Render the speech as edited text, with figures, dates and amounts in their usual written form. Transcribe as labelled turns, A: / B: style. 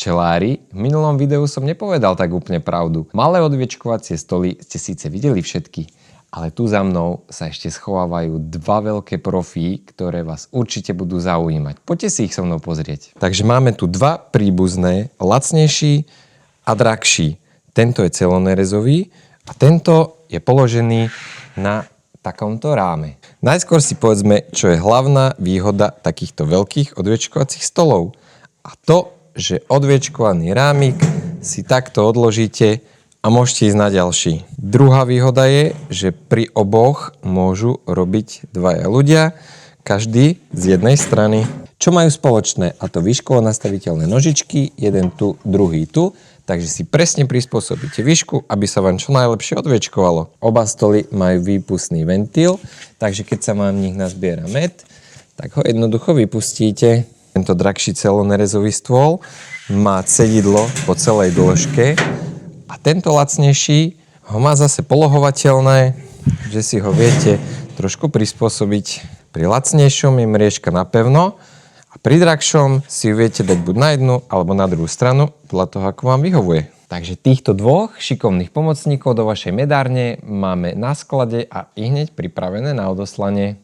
A: Včelári, v minulom videu som nepovedal tak úplne pravdu. Malé odviečkovacie stoly ste síce videli všetky, ale tu za mnou sa ešte schovávajú dva veľké profí, ktoré vás určite budú zaujímať. Poďte si ich so mnou pozrieť. Takže máme tu dva príbuzné, lacnejší a drahší. Tento je celonerezový a tento je položený na takomto ráme. Najskôr si povedzme, čo je hlavná výhoda takýchto veľkých odviečkovacích stolov. A to, že odviečkovaný rámik si takto odložíte a môžete ísť na ďalší. Druhá výhoda je, že pri oboch môžu robiť dvaja ľudia, každý z jednej strany. Čo majú spoločné? A to výškovo nastaviteľné nožičky, jeden tu, druhý tu, takže si presne prispôsobíte výšku, aby sa vám čo najlepšie odviečkovalo. Oba stoly majú výpustný ventil, takže keď sa vám v nich nazbiera med, tak ho jednoducho vypustíte. Tento drahší celonerezový stôl má cedidlo po celej dĺžke a tento lacnejší ho má zase polohovateľné, že si ho viete trošku prispôsobiť. Pri lacnejšom je mriežka napevno a pri drahšom si ju viete dať buď na jednu alebo na druhú stranu, podľa toho, ako vám vyhovuje. Takže týchto dvoch šikovných pomocníkov do vašej medárne máme na sklade a ihneď pripravené na odoslanie.